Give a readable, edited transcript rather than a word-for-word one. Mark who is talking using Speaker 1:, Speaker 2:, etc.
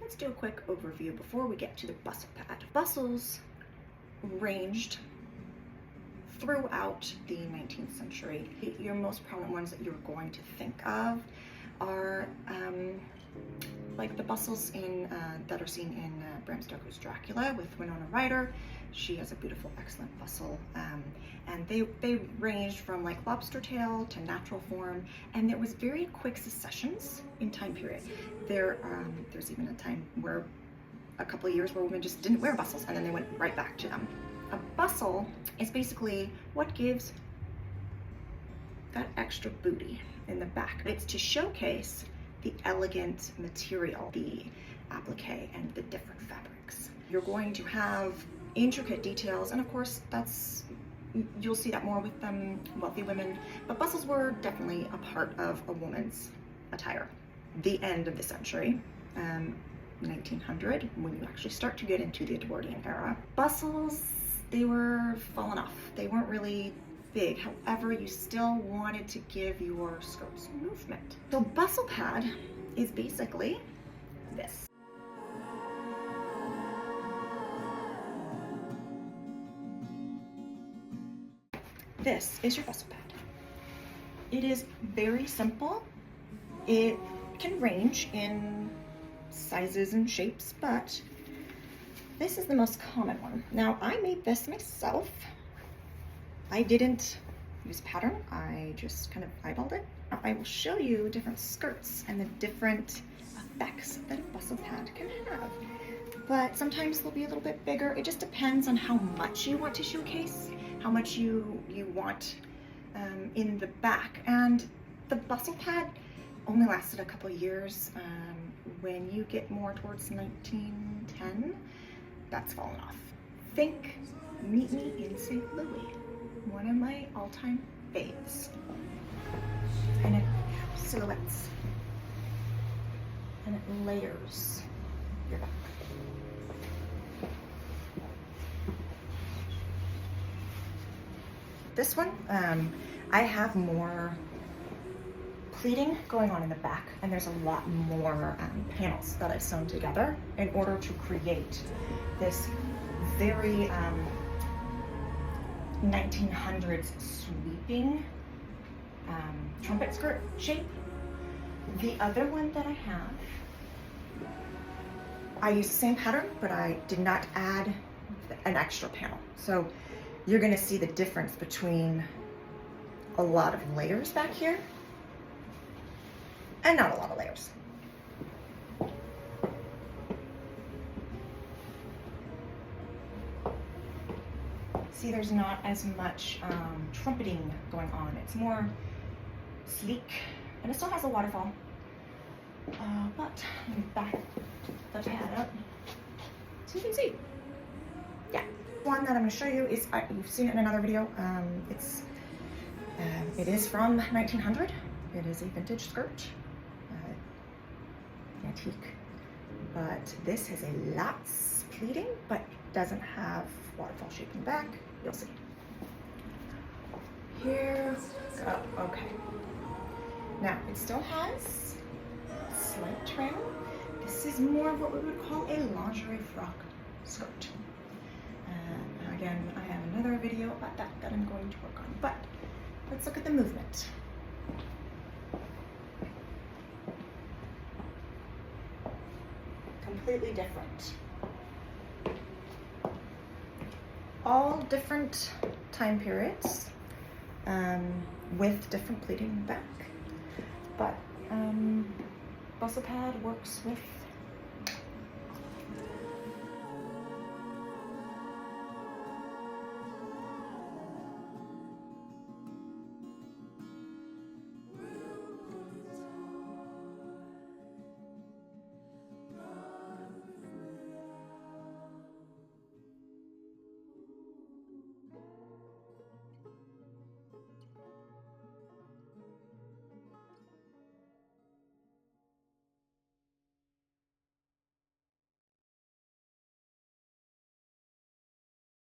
Speaker 1: let's do a quick overview before we get to the bustle pad. Bustles ranged throughout the 19th century. Your most prominent ones that you're going to think of are like the bustles that are seen in Bram Stoker's Dracula with Winona Ryder. She has a beautiful, excellent bustle, and they ranged from like lobster tail to natural form, and there was very quick successions in time period. There's even a time where a couple of years where women just didn't wear bustles, and then they went right back to them. A bustle is basically what gives that extra booty in the back. It's to showcase the elegant material, the applique, and the different fabrics. You're going to have intricate details, and of course you'll see that more with wealthy women, but bustles were definitely a part of a woman's attire. The end of the century, 1900, when you actually start to get into the Edwardian era, bustles, they were falling off. They weren't really big. However, you still wanted to give your skirts movement. So bustle pad is basically this. This is your bustle pad. It is very simple. It can range in sizes and shapes, but this is the most common one. Now, I made this myself. I didn't use pattern, I just kind of eyeballed it. I will show you different skirts and the different effects that a bustle pad can have. But sometimes they'll be a little bit bigger. It just depends on how much you want to showcase, how much you want in the back. And the bustle pad only lasted a couple of years. When you get more towards 1910, that's fallen off. Think Meet Me in St. Louis, one of my all-time faves. And it silhouettes, and it layers your back. This one, I have more pleating going on in the back, and there's a lot more panels that I've sewn together in order to create this very 1900s sweeping trumpet skirt shape. The other one that I have, I used the same pattern, but I did not add an extra panel. So you're gonna see the difference between a lot of layers back here and not a lot of layers. See, there's not as much trumpeting going on. It's more sleek, and it still has a waterfall. But let me back the pad up so you can see. Yeah, one that I'm going to show you is you've seen it in another video. It is from 1900. It is a vintage skirt, antique. But this has a lots pleating, but doesn't have waterfall shape in the back. You'll see. Here we go. Okay. Now it still has slight trim. This is more of what we would call a lingerie frock skirt. Again, I have another video about that I'm going to work on. But let's look at the movement. Completely different. All different time periods with different pleating back, but bustle pad works with